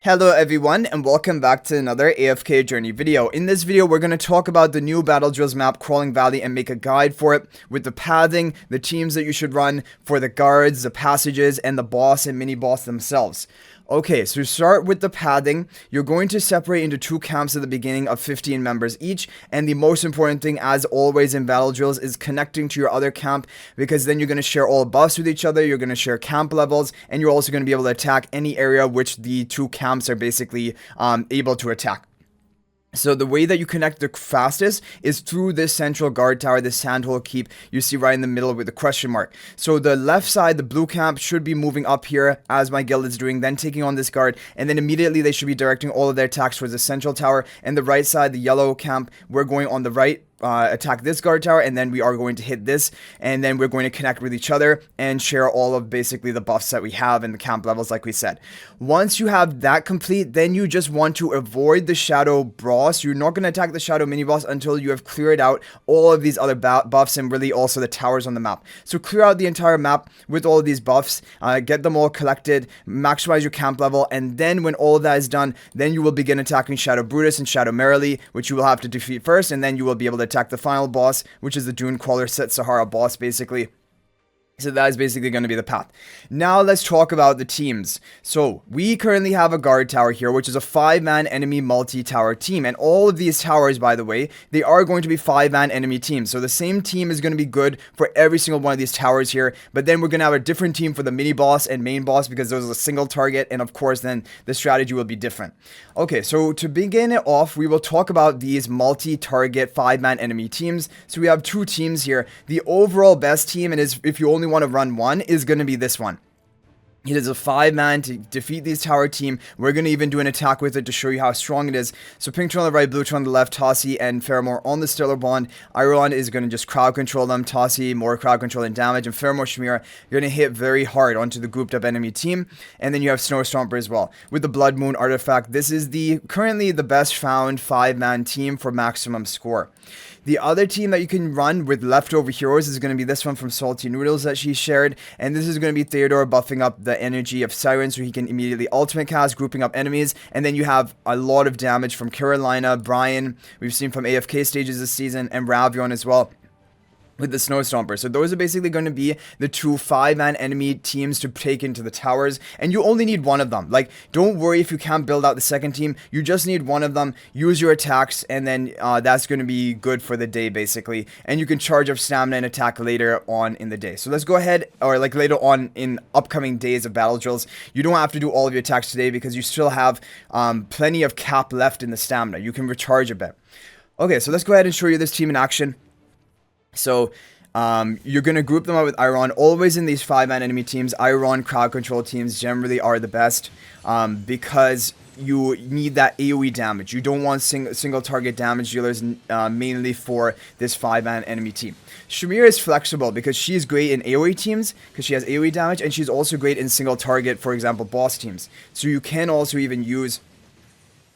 Hello everyone and welcome back to another AFK journey video. In this video we're going to talk about the new Battle Drills map Crawling Valley and make a guide for it with the pathing, the teams that you should run for the guards, the passages, and the boss and mini boss themselves. Okay, so to start with the pathing, you're going to separate into two camps at the beginning of 15 members each, and the most important thing, as always in battle drills, is connecting to your other camp, because then you're going to share all buffs with each other, you're going to share camp levels, and you're also going to be able to attack any area which the two camps are basically able to attack. So the way that you connect the fastest is through this central guard tower, this sandhole keep you see right in the middle with the question mark. So the left side, the blue camp, should be moving up here as my guild is doing, then taking on this guard, and then immediately they should be directing all of their attacks towards the central tower. And the right side, the yellow camp, we're going on the right, attack this guard tower, and then we are going to hit this, and then we're going to connect with each other and share all of basically the buffs that we have in the camp levels, like we said. Once you have that complete, then you just want to avoid the shadow boss. You're not going to attack the shadow mini boss until you have cleared out all of these other buffs and really also the towers on the map. So clear out the entire map with all of these buffs, get them all collected, maximize your camp level, and then when all of that is done, then you will begin attacking Shadow Brutus and Shadow Merrily, which you will have to defeat first, and then you will be able to attack the final boss, which is the Dune Crawler Set Sahara boss, basically. So that is basically going to be the path. Now let's talk about the teams. So we currently have a guard tower here, which is a 5-man enemy multi-tower team. And all of these towers, by the way, they are going to be 5-man enemy teams. So the same team is going to be good for every single one of these towers here. But then we're going to have a different team for the mini boss and main boss, because those are a single target. And of course, then the strategy will be different. Okay, so to begin it off, we will talk about these multi-target 5-man enemy teams. So we have two teams here. The overall best team, and is if you only want to run one, is going to be this one. It is a 5-man to defeat these tower team. We're going to even do an attack with it to show you how strong it is. So pink on the right, blue on the left, Tasi and Faramore on the Stellar Bond. Iron is going to just crowd control them. Tasi, more crowd control and damage. And Faramore, Shemira, you're going to hit very hard onto the grouped up enemy team. And then you have Snow Stomper as well. With the Blood Moon artifact, this is currently the best found 5-man team for maximum score. The other team that you can run with leftover heroes is going to be this one from Salty Noodles that she shared. And this is going to be Theodore buffing up the energy of Cyran so he can immediately ultimate cast, grouping up enemies. And then you have a lot of damage from Carolina, Brian, we've seen from AFK stages this season, and Ravion as well with the Snow Stomper. So those are basically going to be the two 5-man enemy teams to take into the towers, and you only need one of them. Like, don't worry if you can't build out the second team, you just need one of them. Use your attacks, and then that's going to be good for the day, basically, and you can charge up stamina and attack later on in the day. So let's go ahead, or like later on in upcoming days of battle drills. You don't have to do all of your attacks today because you still have plenty of cap left in the stamina. You can recharge a bit. Okay, so let's go ahead and show you this team in action. So you're going to group them up with Iron. Always in these 5-man enemy teams, Iron crowd control teams generally are the best because you need that AoE damage. You don't want single target damage dealers mainly for this 5-man enemy team. Shemira is flexible because she's great in AoE teams because she has AoE damage, and she's also great in single target, for example, boss teams. So you can also even use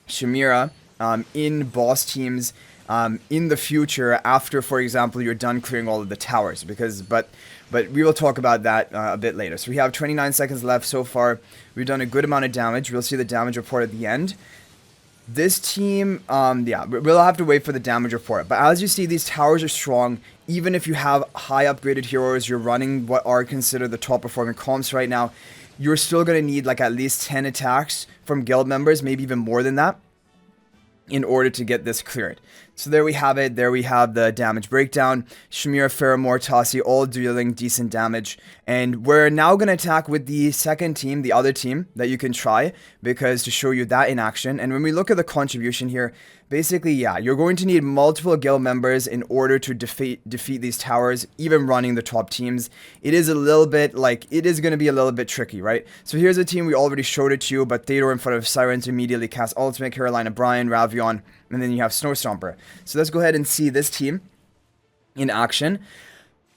Shemira in boss teams in the future after, for example, you're done clearing all of the towers, but we will talk about that a bit later. So we have 29 seconds left so far. We've done a good amount of damage. We'll see the damage report at the end. This team, yeah, we'll have to wait for the damage report. But as you see, these towers are strong. Even if you have high upgraded heroes, you're running what are considered the top performing comps right now, you're still going to need like at least 10 attacks from guild members, maybe even more than that, in order to get this cleared. So there we have it. There we have the damage breakdown. Shemira, Faramore, Tasi all dealing decent damage. And we're now going to attack with the second team, the other team that you can try, because to show you that in action. And when we look at the contribution here, basically, yeah, you're going to need multiple guild members in order to defeat these towers, even running the top teams. It is a little bit, like, it is going to be a little bit tricky, right? So here's a team, we already showed it to you, but Theodore in front of Cyran to immediately cast Ultimate, Carolina, Brian, Ravion, and then you have Snow Stomper. So let's go ahead and see this team in action.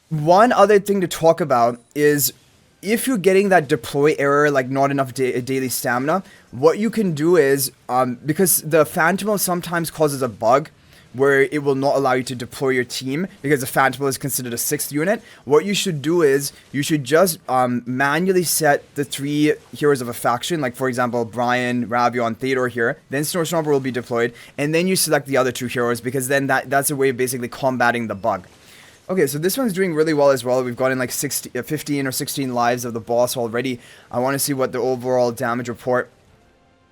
One other thing to talk about is if you're getting that deploy error, like not enough daily stamina, what you can do is, because the Phantom sometimes causes a bug where it will not allow you to deploy your team because the Phantom is considered a 6th unit. What you should do is you should just manually set the 3 heroes of a faction, like for example Brian, Ravio, and Theodore here. Then Snowstomper will be deployed, and then you select the other 2 heroes, because then that's a way of basically combating the bug. Okay, so this one's doing really well as well. We've gotten like 15 or 16 lives of the boss already. I want to see what the overall damage report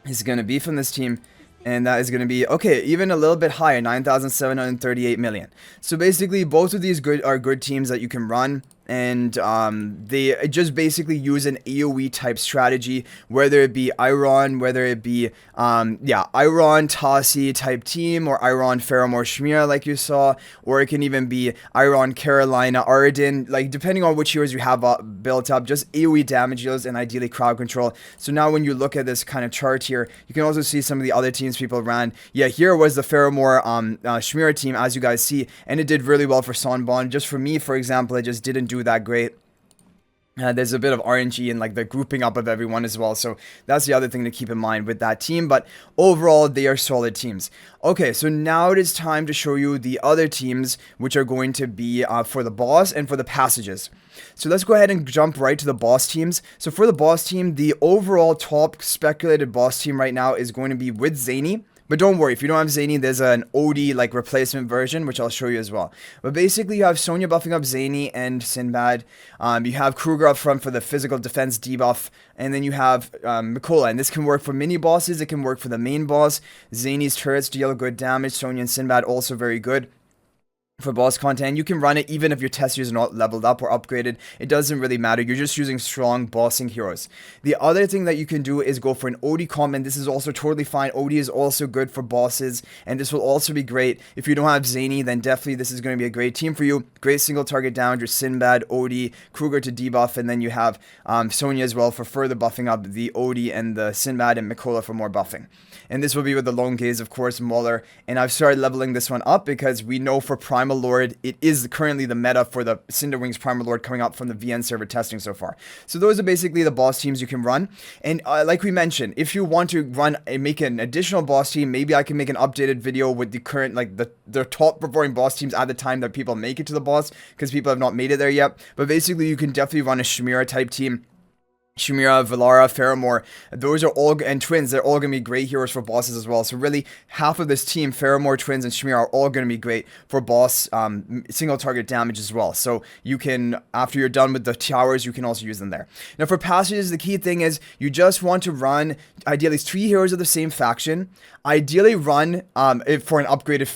is going to be from this team. And that is going to be, okay, even a little bit higher, 9,738 million. So basically, both of these are good teams that you can run. And they just basically use an AoE type strategy, whether it be Iron, whether it be, Iron, Tasi type team, or Iron, Faramore, Shemira like you saw, or it can even be Iron, Carolina, Arden, like depending on which heroes you have built up, just AoE damage deals and ideally crowd control. So now when you look at this kind of chart here, you can also see some of the other teams people ran. Yeah, here was the Faramore Shemira team, as you guys see, and it did really well for Sonbon. Just for me, for example, it just didn't do that great. There's a bit of RNG and like the grouping up of everyone as well, so that's the other thing to keep in mind with that team, but overall they are solid teams. Okay, so now it is time to show you the other teams, which are going to be for the boss and for the passages. So let's go ahead and jump right to the boss teams. So for the boss team, the overall top speculated boss team right now is going to be with Zanie. But don't worry, if you don't have Zanie, there's an Odie like replacement version, which I'll show you as well. But basically, you have Sonya buffing up Zanie and Sinbad. You have Kruger up front for the physical defense debuff. And then you have Mikola, and this can work for mini bosses. It can work for the main boss. Zanie's turrets deal good damage. Sonya and Sinbad also very good for boss content. You can run it even if your tester is not leveled up or upgraded. It doesn't really matter. You're just using strong bossing heroes. The other thing that you can do is go for an Odie comp, and this is also totally fine. Odie is also good for bosses, and this will also be great. If you don't have Zanie, then definitely this is going to be a great team for you. Great single target damage with Sinbad, Odie, Kruger to debuff, and then you have Sonya as well for further buffing up the Odie and the Sinbad, and Mikola for more buffing. And this will be with the Lone Gaze, of course, Mauler. And I've started leveling this one up because we know for Primal Lord, it is currently the meta for the Cinderwings Primal Lord coming up from the VN server testing so far. So those are basically the boss teams you can run. And like we mentioned, if you want to run and make an additional boss team, maybe I can make an updated video with the current, like the top performing boss teams at the time that people make it to the boss, because people have not made it there yet. But basically, you can definitely run a Shemira type team. Shemira, Valara, Faramore, those are all, and Twins, they're all going to be great heroes for bosses as well. So really, half of this team, Faramore, Twins, and Shemira are all going to be great for boss single target damage as well. So you can, after you're done with the towers, you can also use them there. Now for passages, the key thing is you just want to run, ideally, 3 heroes of the same faction. Ideally run for an upgraded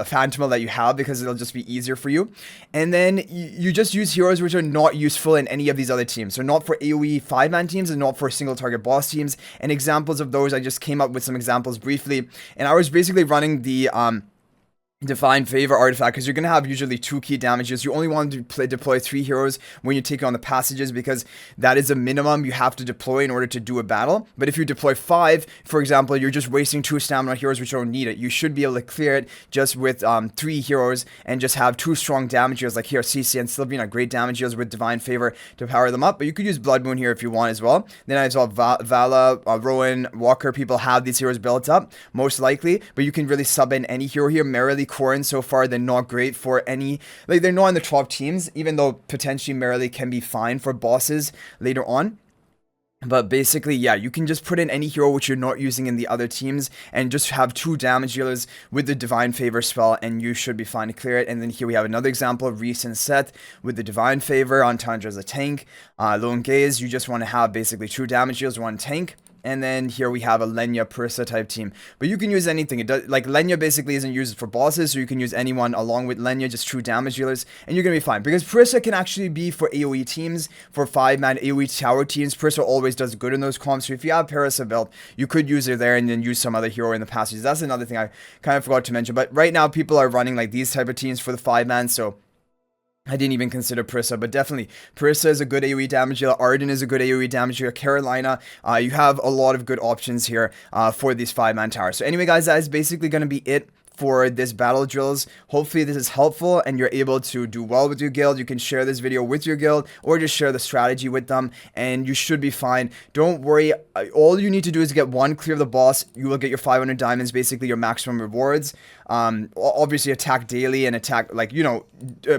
Phantom that you have, because it'll just be easier for you. And then you just use heroes which are not useful in any of these other teams. So not for AoE 5-man teams and not for single target boss teams. And examples of those, I just came up with some examples briefly. And I was basically running the Divine Favor artifact, because you're going to have usually 2 key damages. You only want to deploy 3 heroes when you take on the passages, because that is a minimum you have to deploy in order to do a battle. But if you deploy 5, for example, you're just wasting 2 stamina heroes which don't need it. You should be able to clear it just with 3 heroes and just have 2 strong damage heroes like here, Cece and Sylvian are great damage heroes with Divine Favor to power them up. But you could use Blood Moon here if you want as well. Then I saw Vala, Rowan, Walker, people have these heroes built up, most likely. But you can really sub in any hero here. Merrily, Corin, so far they're not great for any, like they're not in the top teams, even though potentially Merrily can be fine for bosses later on. But basically, yeah, you can just put in any hero which you're not using in the other teams and just have 2 damage dealers with the Divine Favor spell, and you should be fine to clear it. And then here we have another example of Reese and Seth with the Divine Favor on Tundra as a tank. Lone Gaze, you just want to have basically 2 damage dealers, 1 tank. And then here we have a Lenya Parissa type team. But you can use anything. It does, like Lenya basically isn't used for bosses, so you can use anyone along with Lenya, just 2 damage dealers, and you're going to be fine. Because Parissa can actually be for AoE teams, for 5-man AoE tower teams. Parissa always does good in those comps. So if you have Parissa built, you could use her there and then use some other hero in the passages. That's another thing I kind of forgot to mention. But right now, people are running like these type of teams for the 5-man, so I didn't even consider Parissa, but definitely Parissa is a good AoE damage dealer. Arden is a good AoE damage dealer. Carolina, you have a lot of good options here for these 5-man towers. So anyway, guys, that is basically going to be it for this battle drills. Hopefully this is helpful and you're able to do well with your guild. You can share this video with your guild or just share the strategy with them and you should be fine. Don't worry. All you need to do is get one clear of the boss. You will get your 500 diamonds, basically your maximum rewards. Obviously attack daily and attack, like, you know,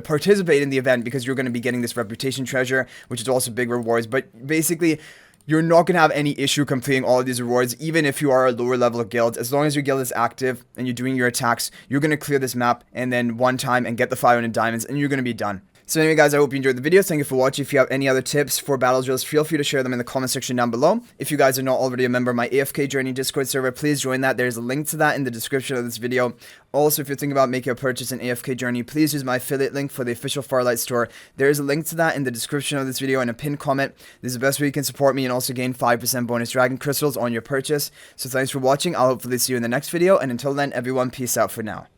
participate in the event because you're going to be getting this reputation treasure, which is also big rewards. But basically, you're not going to have any issue completing all of these rewards, even if you are a lower level of guild. As long as your guild is active and you're doing your attacks, you're going to clear this map and then one time and get the 500 diamonds and you're going to be done. So anyway guys, I hope you enjoyed the video. Thank you for watching. If you have any other tips for battle drills, feel free to share them in the comment section down below. If you guys are not already a member of my AFK Journey Discord server, please join that. There's a link to that in the description of this video. Also, if you're thinking about making a purchase in AFK Journey, please use my affiliate link for the official Farlight store. There's a link to that in the description of this video and a pinned comment. This is the best way you can support me and also gain 5% bonus dragon crystals on your purchase. So thanks for watching. I'll hopefully see you in the next video. And until then, everyone, peace out for now.